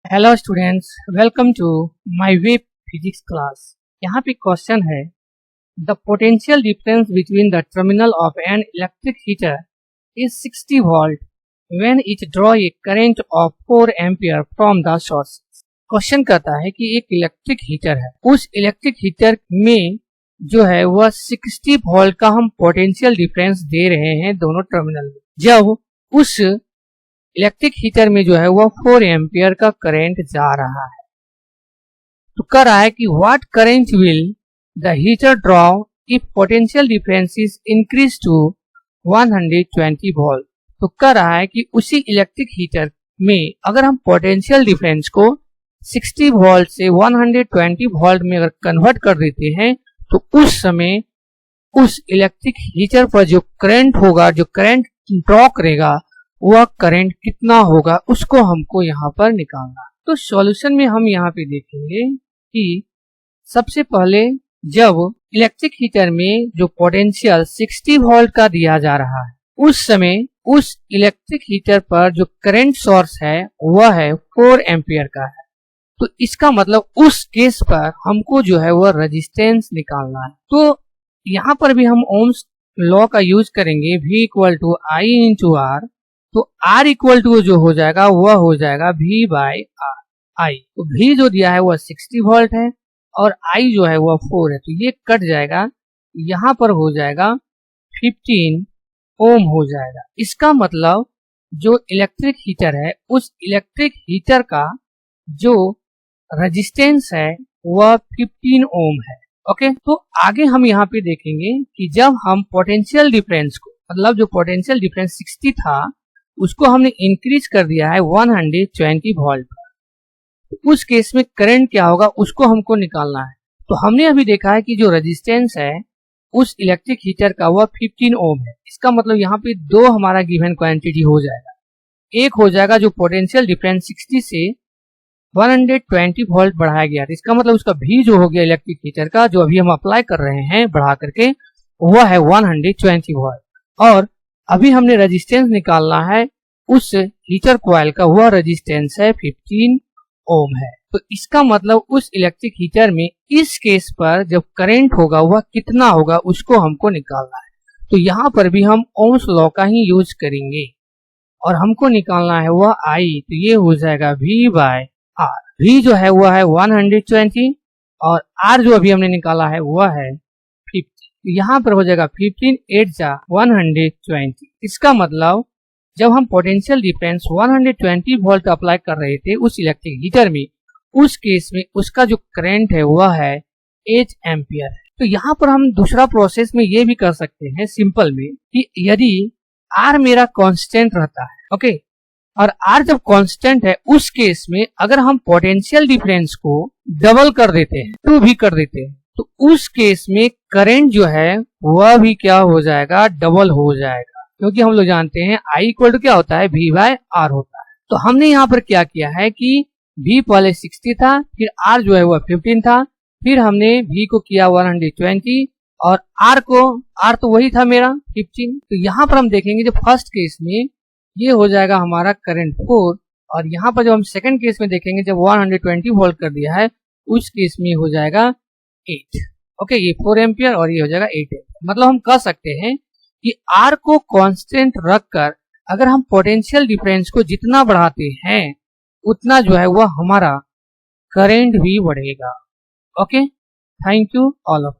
Hello students, welcome to my web physics class. यहाँ पे question है, the potential difference between the terminal of an electric heater is 60 volt when it draw a current of 4 ampere from the source. Question कहता है कि एक electric heater है, उस electric heater में जो है वह 60 वोल्ट का हम पोटेंशियल डिफरेंस दे रहे हैं दोनों टर्मिनल में। जब उस इलेक्ट्रिक हीटर में जो है वह 4 एम्पियर का करंट जा रहा है, तो कह रहा है कि what current will the heater draw if potential difference is increase to 120 volt. तो कह रहा है कि उसी इलेक्ट्रिक हीटर में अगर हम पोटेंशियल डिफरेंस को 60 वोल्ट से 120 वोल्ट में अगर कन्वर्ट कर देते हैं, तो उस समय उस इलेक्ट्रिक हीटर पर जो करंट होगा, जो करंट ड्रॉ करेगा, वह करंट कितना होगा, उसको हमको यहाँ पर निकालना है। तो सॉल्यूशन में हम यहाँ पे देखेंगे कि सबसे पहले जब इलेक्ट्रिक हीटर में जो पोटेंशियल 60 वोल्ट का दिया जा रहा है, उस समय उस इलेक्ट्रिक हीटर पर जो करंट सोर्स है वह है 4 एम्पियर का है। तो इसका मतलब उस केस पर हमको जो है वह रेजिस्टेंस निकालना है। तो यहाँ पर भी हम ओम्स लॉ का यूज करेंगे, V equal to I into R. तो R इक्वल टू जो हो जाएगा वह हो जाएगा V बाय आई। तो V जो दिया है वह 60 वोल्ट है और I जो है वह 4 है, तो ये कट जाएगा, यहाँ पर हो जाएगा 15 ओम हो जाएगा। इसका मतलब जो इलेक्ट्रिक हीटर है, उस इलेक्ट्रिक हीटर का जो रेजिस्टेंस है वह 15 ओम है। ओके, तो आगे हम यहाँ पे देखेंगे कि जब हम पोटेंशियल डिफरेंस को, मतलब जो पोटेंशियल डिफरेंस 60 था उसको हमने इंक्रीज कर दिया है 120 वोल्ट पर, उस केस में करंट क्या होगा उसको हमको निकालना है। तो हमने अभी देखा है कि जो रेजिस्टेंस है उस इलेक्ट्रिक हीटर का वह 15 ओम है। इसका मतलब यहाँ पे दो हमारा गिवन क्वांटिटी हो जाएगा। एक हो जाएगा जो पोटेंशियल डिफरेंस 60 से 120 वोल्ट बढ़ाया गया, तो इसका मतलब उसका भी जो हो गया इलेक्ट्रिक हीटर का, जो अभी हम अप्लाई कर रहे हैं बढ़ा करके, वह है 120 वोल्ट। और अभी हमने रेजिस्टेंस निकालना है उस हीटर कॉइल का, वह रेजिस्टेंस है 15 ओम है। तो इसका मतलब उस इलेक्ट्रिक हीटर में इस केस पर जब करंट होगा वह कितना होगा उसको हमको निकालना है। तो यहाँ पर भी हम ओम्स लॉ का ही यूज करेंगे और हमको निकालना है वह आई। तो ये हो जाएगा V बाय आर। V जो है वह है 120 और R जो अभी हमने निकाला है वह है 50। यहाँ पर हो जाएगा 15 8 जा 120। इसका मतलब जब हम पोटेंशियल डिफरेंस 120 वोल्ट अप्लाई कर रहे थे उस इलेक्ट्रिक हीटर में, उस केस में उसका जो करंट है वह है 8 एम्पियर है। तो यहाँ पर हम दूसरा प्रोसेस में ये भी कर सकते हैं सिंपल में कि यदि R मेरा कांस्टेंट रहता है, ओके, और R जब कांस्टेंट है, उस केस में अगर हम पोटेंशियल डिफरेंस को डबल कर देते हैं, 2 भी कर देते हैं, तो उस केस में करंट जो है वह भी क्या हो जाएगा, डबल हो जाएगा। क्योंकि हम लोग जानते हैं I इक्वल टू क्या होता है, V बाय आर होता है। तो हमने यहाँ पर क्या किया है कि V पहले 60 था, फिर R जो है वह 15 था, फिर हमने V को किया 120 और R तो वही था मेरा 15। तो यहाँ पर हम देखेंगे जब फर्स्ट केस में ये हो जाएगा हमारा करंट 4, और यहाँ पर जब हम सेकंड केस में देखेंगे जब 120 वोल्ट कर दिया है, उस केस में हो जाएगा 8। ओके, ये 4 एम्पियर और ये हो जाएगा 8 एम्पियर। मतलब हम कह सकते हैं कि R को कांस्टेंट रखकर अगर हम पोटेंशियल डिफरेंस को जितना बढ़ाते हैं उतना जो है वह हमारा करंट भी बढ़ेगा। Okay, thank you all of.